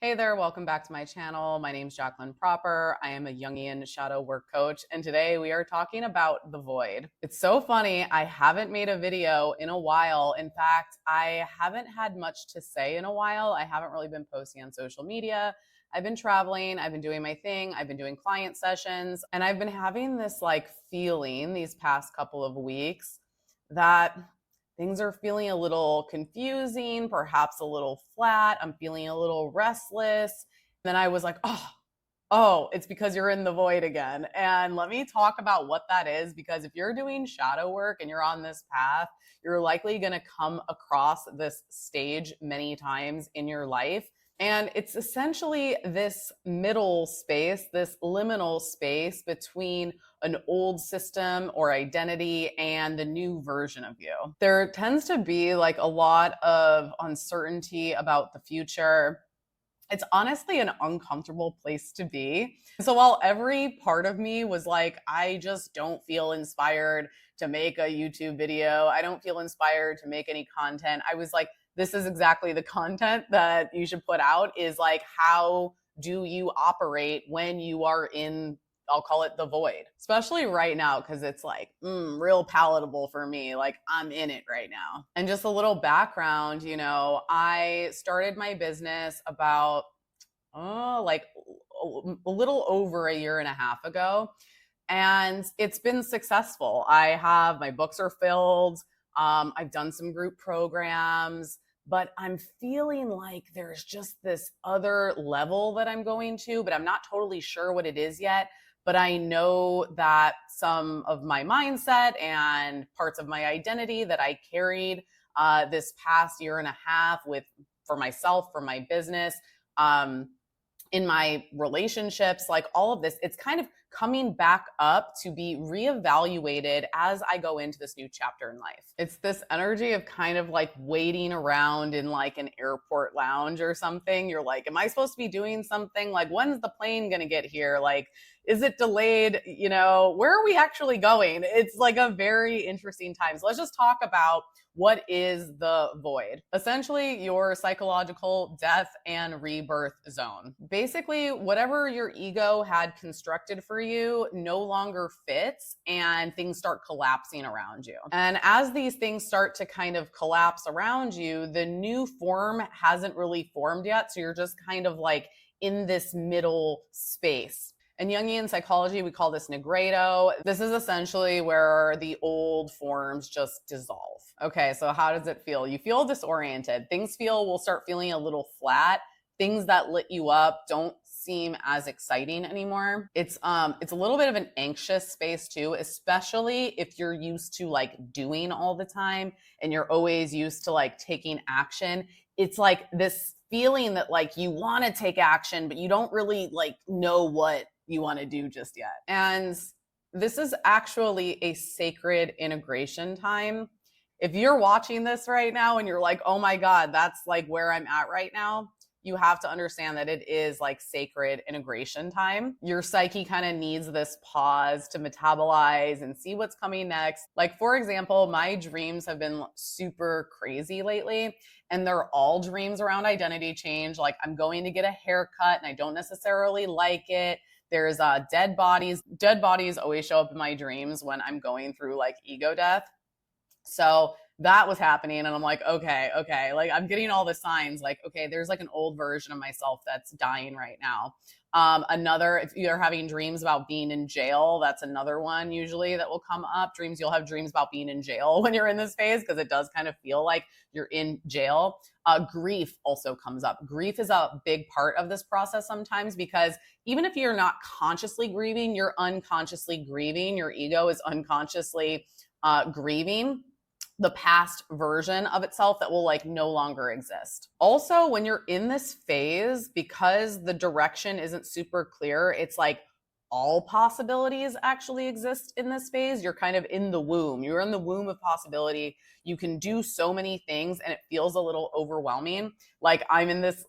Hey there, welcome back to my channel. My name's Jacqueline Proper. I am a Jungian shadow work coach, and today we are talking about the void. It's so funny, I haven't made a video in a while. In fact, I haven't had much to say in a while. I haven't really been posting on social media. I've been traveling, I've been doing my thing, I've been doing client sessions, and I've been having this feeling these past couple of weeks that things are feeling a little confusing, perhaps a little flat. I'm feeling a little restless. Then I was like, oh, it's because you're in the void again. And let me talk about what that is, because if you're doing shadow work and you're on this path, you're likely going to come across this stage many times in your life. And it's essentially this middle space, this liminal space between an old system or identity and the new version of you. There tends to be a lot of uncertainty about the future. It's honestly an uncomfortable place to be. So while every part of me was like, I just don't feel inspired to make a YouTube video, I don't feel inspired to make any content, I was like, this is exactly the content that you should put out, is how do you operate when you are in, I'll call it the void, especially right now, because it's real palatable for me. I'm in it right now. And just a little background, I started my business about, a little over a year and a half ago. And it's been successful. My books are filled. I've done some group programs, but I'm feeling like there's just this other level that I'm going to, but I'm not totally sure what it is yet. But I know that some of my mindset and parts of my identity that I carried this past year and a half for myself, for my business, in my relationships, all of this, it's kind of coming back up to be reevaluated as I go into this new chapter in life. It's this energy of kind of waiting around in an airport lounge or something. You're like, am I supposed to be doing something? When's the plane going to get here? Is it delayed? Where are we actually going? It's a very interesting time. So let's just talk about what is the void. Essentially, your psychological death and rebirth zone. Basically, whatever your ego had constructed for you no longer fits, and things start collapsing around you. And as these things start to kind of collapse around you, the new form hasn't really formed yet. So you're just kind of in this middle space. In Jungian psychology, we call this nigredo. This is essentially where the old forms just dissolve. Okay, so how does it feel? You feel disoriented. Things will start feeling a little flat. Things that lit you up don't seem as exciting anymore. It's a little bit of an anxious space too, especially if you're used to doing all the time and you're always used to taking action. It's this feeling that you want to take action, but you don't really know what you want to do just yet. And this is actually a sacred integration time. If you're watching this right now and you're like, oh my God, that's where I'm at right now, you have to understand that it is sacred integration time. Your psyche kind of needs this pause to metabolize and see what's coming next. For example, my dreams have been super crazy lately, and they're all dreams around identity change. I'm going to get a haircut and I don't necessarily like it. There's dead bodies. Dead bodies always show up in my dreams when I'm going through ego death. So that was happening, and I'm like, okay. I'm getting all the signs okay, there's an old version of myself that's dying right now. If you're having dreams about being in jail, that's another one usually that will come up. You'll have dreams about being in jail when you're in this phase, because it does kind of feel like you're in jail. Grief also comes up. Grief is a big part of this process sometimes, because even if you're not consciously grieving, you're unconsciously grieving. Your ego is unconsciously grieving the past version of itself that will no longer exist. Also, when you're in this phase, because the direction isn't super clear, it's all possibilities actually exist in this phase. You're kind of in the womb. You're in the womb of possibility. You can do so many things, and it feels a little overwhelming. I'm in this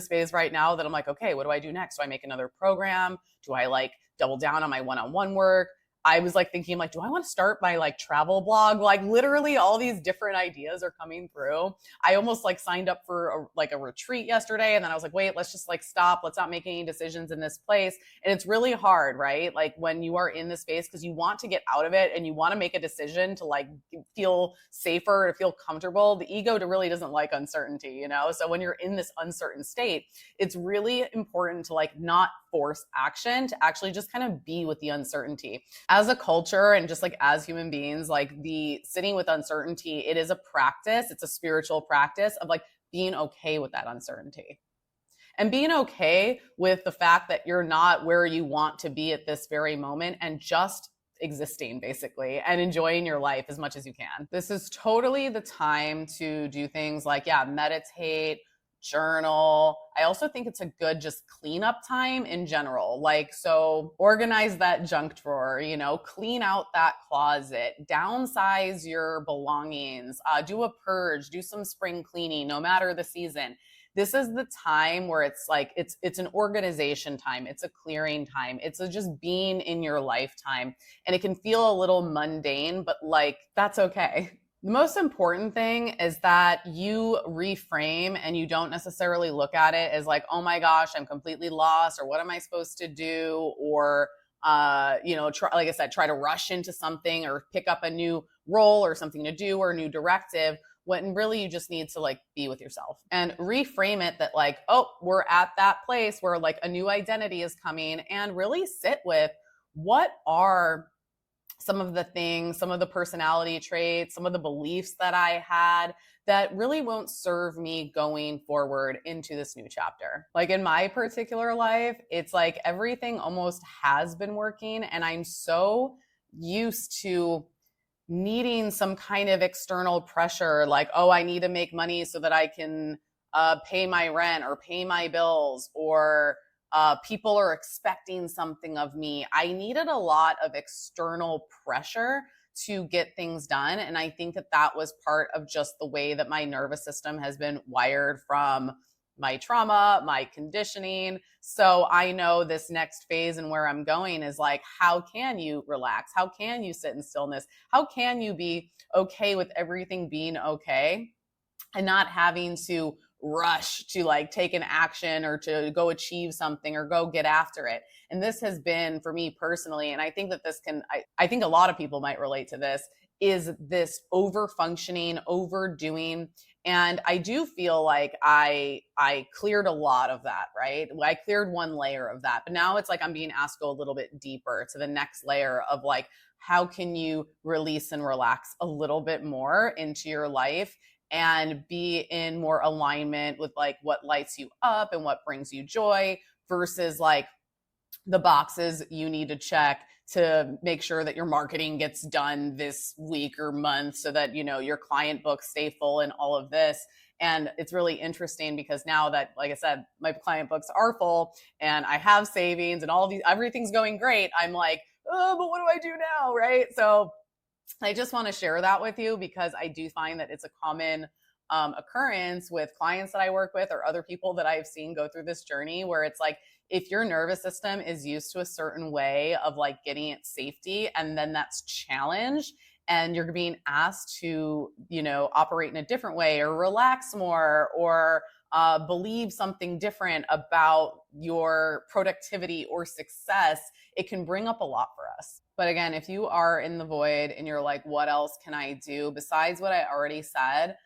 phase right now that I'm okay, what do I do next? Do I make another program? Do I double down on my one-on-one work? I was like thinking like, do I want to start my like travel blog? Like literally all these different ideas are coming through. I almost like signed up for a retreat yesterday. And then I was like, wait, let's just like stop. Let's not make any decisions in this place. And it's really hard, right? Like when you are in this space, because you want to get out of it and you want to make a decision to like feel safer, to feel comfortable. The ego really doesn't like uncertainty, you know? So when you're in this uncertain state, it's really important to like not force action, to actually just kind of be with the uncertainty. As a culture and just like as human beings, like the sitting with uncertainty, it is a practice. It's a spiritual practice of like being okay with that uncertainty and being okay with the fact that you're not where you want to be at this very moment, and just existing basically and enjoying your life as much as you can. This is totally the time to do things like, meditate, journal. I also think it's a good just cleanup time in general. Like, so organize that junk drawer, you know, clean out that closet, downsize your belongings, do a purge, do some spring cleaning, no matter the season. This is the time where it's like, it's an organization time. It's a clearing time. It's just being in your lifetime. And it can feel a little mundane, but like, that's okay. The most important thing is that you reframe and you don't necessarily look at it as like, oh my gosh, I'm completely lost, or what am I supposed to do? Or, like I said, try to rush into something or pick up a new role or something to do or a new directive, when really you just need to like be with yourself and reframe it that like, oh, we're at that place where like a new identity is coming, and really sit with what are some of the things, some of the personality traits, some of the beliefs that I had that really won't serve me going forward into this new chapter. Like in my particular life, it's like everything almost has been working, and I'm so used to needing some kind of external pressure, like, oh, I need to make money so that I can pay my rent or pay my bills, or people are expecting something of me. I needed a lot of external pressure to get things done. And I think that that was part of just the way that my nervous system has been wired from my trauma, my conditioning. So I know this next phase and where I'm going is like, how can you relax? How can you sit in stillness? How can you be okay with everything being okay and not having to rush to like take an action or to go achieve something or go get after it? And this has been for me personally, and I think that this can, I think a lot of people might relate to this, is this over functioning, overdoing. And I do feel like I cleared a lot of that, right? I cleared one layer of that, but now it's like I'm being asked to go a little bit deeper to the next layer of like, how can you release and relax a little bit more into your life and be in more alignment with like what lights you up and what brings you joy, versus like the boxes you need to check to make sure that your marketing gets done this week or month so that, you know, your client books stay full and all of this. And it's really interesting because now that, like I said, my client books are full and I have savings and all of these, everything's going great, I'm like, oh, but what do I do now? Right. So I just want to share that with you because I do find that it's a common occurrence with clients that I work with or other people that I've seen go through this journey, where it's like, if your nervous system is used to a certain way of like getting its safety, and then that's challenged and you're being asked to, you know, operate in a different way or relax more or believe something different about your productivity or success, it can bring up a lot for us. But again, if you are in the void and you're like, what else can I do besides what I already said?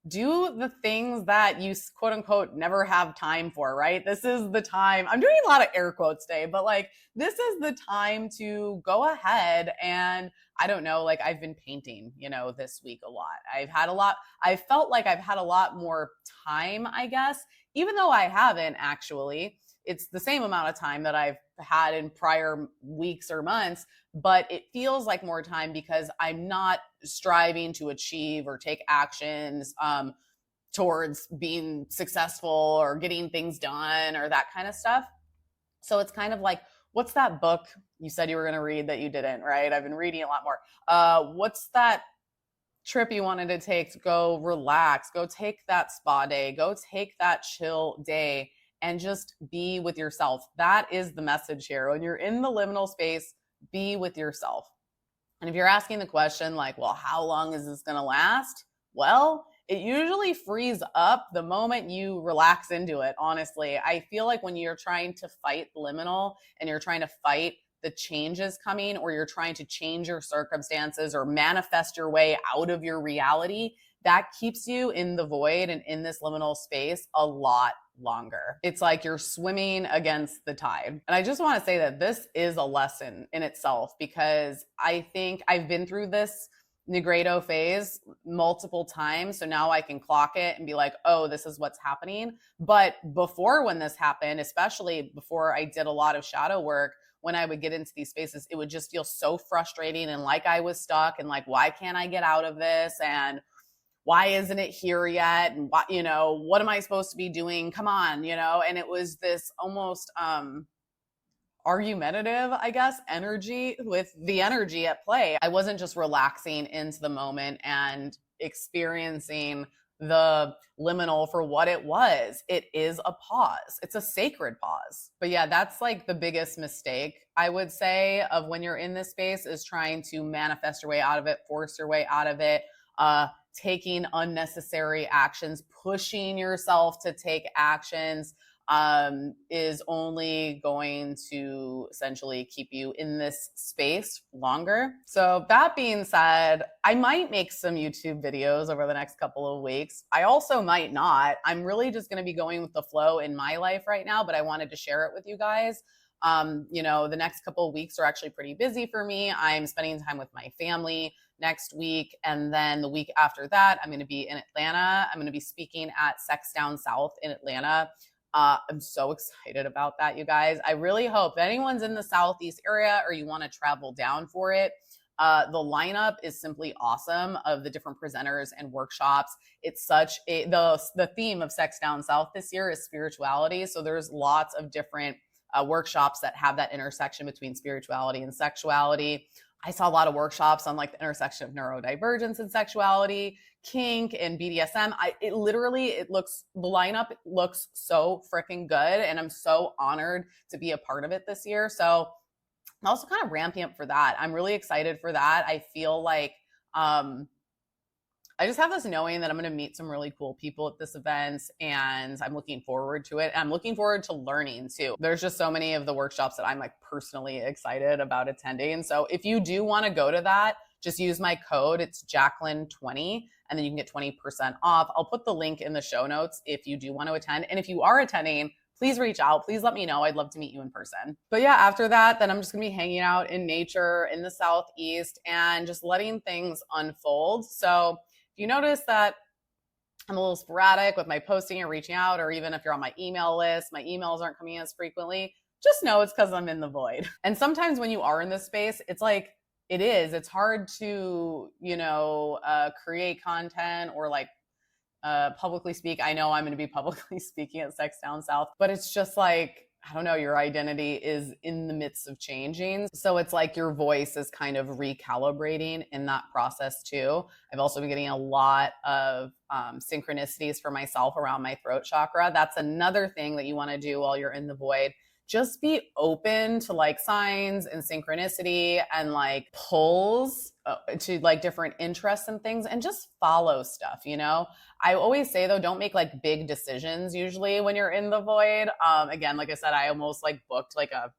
Do the things that you quote unquote never have time for, right? This is the time. I'm doing a lot of air quotes today, but like, this is the time to go ahead and I don't know, like I've been painting, you know, this week a lot. I felt like I've had a lot more time, I guess, even though I haven't actually. It's the same amount of time that I've had in prior weeks or months, but it feels like more time because I'm not striving to achieve or take actions towards being successful or getting things done or that kind of stuff. So it's kind of like, what's that book you said you were going to read that you didn't, right? I've been reading a lot more. What's that trip you wanted to take to go relax? Go take that spa day, go take that chill day and just be with yourself. That is the message here. When you're in the liminal space, be with yourself. And if you're asking the question like, well, how long is this going to last? Well, it usually frees up the moment you relax into it, honestly. I feel like when you're trying to fight liminal and you're trying to fight the changes coming, or you're trying to change your circumstances or manifest your way out of your reality, that keeps you in the void and in this liminal space a lot longer. It's like you're swimming against the tide. And I just want to say that this is a lesson in itself, because I think I've been through this nigredo phase multiple times. So now I can clock it and be like, oh, this is what's happening. But before, when this happened, especially before I did a lot of shadow work, when I would get into these spaces, it would just feel so frustrating and like I was stuck and like, why can't I get out of this? And why isn't it here yet? And what, what am I supposed to be doing? Come on, and it was this almost argumentative, I guess, energy with the energy at play. I wasn't just relaxing into the moment and experiencing the liminal for what it was. It is a pause. It's a sacred pause. But yeah, that's like the biggest mistake, I would say, of when you're in this space, is trying to manifest your way out of it, force your way out of it, taking unnecessary actions, pushing yourself to take actions, is only going to essentially keep you in this space longer. So that being said, I might make some YouTube videos over the next couple of weeks. I also might not. I'm really just going to be going with the flow in my life right now, but I wanted to share it with you guys. The next couple of weeks are actually pretty busy for me. I'm spending time with my family next week. And then the week after that, I'm going to be in Atlanta. I'm going to be speaking at Sex Down South in Atlanta. I'm so excited about that, you guys. I really hope if anyone's in the Southeast area or you want to travel down for it, the lineup is simply awesome of the different presenters and workshops. It's the theme of Sex Down South this year is spirituality. So there's lots of different workshops that have that intersection between spirituality and sexuality. I saw a lot of workshops on like the intersection of neurodivergence and sexuality, kink and BDSM. The lineup looks so freaking good. And I'm so honored to be a part of it this year. So I'm also kind of ramping up for that. I'm really excited for that. I feel like, I just have this knowing that I'm going to meet some really cool people at this event, and I'm looking forward to it. I'm looking forward to learning too. There's just so many of the workshops that I'm like personally excited about attending. So if you do want to go to that, just use my code. It's Jacqueline20, and then you can get 20% off. I'll put the link in the show notes if you do want to attend. And if you are attending, please reach out. Please let me know. I'd love to meet you in person. But yeah, after that, then I'm just going to be hanging out in nature in the Southeast and just letting things unfold. So you notice that I'm a little sporadic with my posting or reaching out, or even if you're on my email list, my emails aren't coming as frequently, just know it's because I'm in the void. And sometimes when you are in this space, it's hard to, create content or like publicly speak. I know I'm going to be publicly speaking at Sex Down South, but it's just like, I don't know, your identity is in the midst of changing. So it's like your voice is kind of recalibrating in that process too. I've also been getting a lot of synchronicities for myself around my throat chakra. That's another thing that you want to do while you're in the void. Just be open to like signs and synchronicity and like pulls to like different interests and things, and just follow stuff, I always say though, don't make like big decisions usually when you're in the void. Again, like I said, I almost like booked like a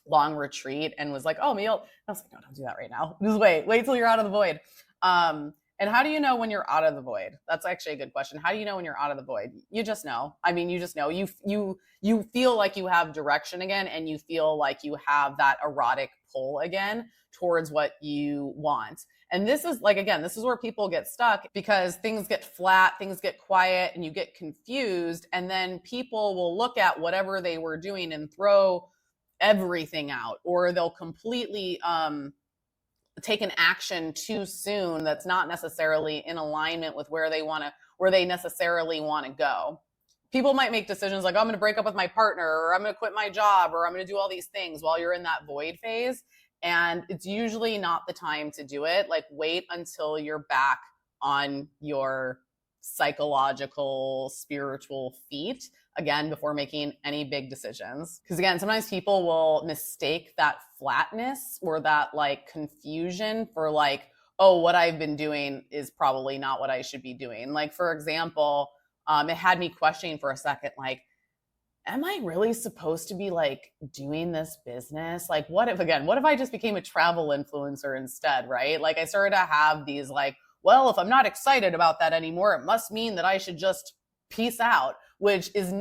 long retreat and was like, oh, meal. I was like, no, don't do that right now. Just wait till you're out of the void. And how do you know when you're out of the void? That's actually a good question. How do you know when you're out of the void? You just know. You just know. You feel like you have direction again, and you feel like you have that erotic pull again towards what you want. And this is like, again, this is where people get stuck, because things get flat, things get quiet, and you get confused. And then people will look at whatever they were doing and throw everything out, or they'll completely take an action too soon that's not necessarily in alignment with where they necessarily want to go. People might make decisions like, oh, I'm going to break up with my partner, or I'm going to quit my job, or I'm going to do all these things while you're in that void phase. And it's usually not the time to do it. Like, wait until you're back on your psychological, spiritual feet again, before making any big decisions. Because again, sometimes people will mistake that flatness or that like confusion for like, oh, what I've been doing is probably not what I should be doing. Like, for example, it had me questioning for a second, like, am I really supposed to be like doing this business? Like, what if I just became a travel influencer instead, right? Like, I started to have these like, well, if I'm not excited about that anymore, it must mean that I should just peace out, which is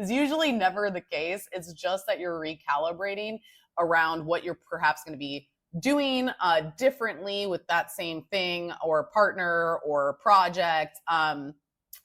usually never the case. It's just that you're recalibrating around what you're perhaps going to be doing differently with that same thing or partner or project.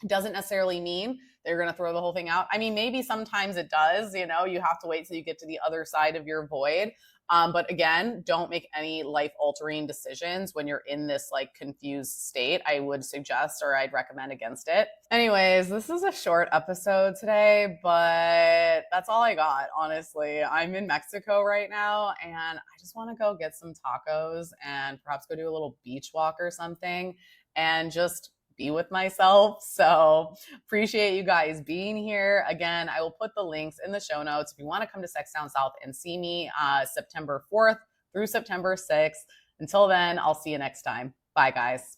Doesn't necessarily mean they're going to throw the whole thing out. I mean, maybe sometimes it does, you know, you have to wait till you get to the other side of your void. But again, don't make any life altering decisions when you're in this like confused state. I would suggest, or I'd recommend against it. Anyways, this is a short episode today, but that's all I got. Honestly, I'm in Mexico right now and I just want to go get some tacos and perhaps go do a little beach walk or something and just be with myself. So appreciate you guys being here. Again, I will put the links in the show notes if you want to come to Sex Down South and see me September 4th through September 6th. Until then, I'll see you next time. Bye, guys.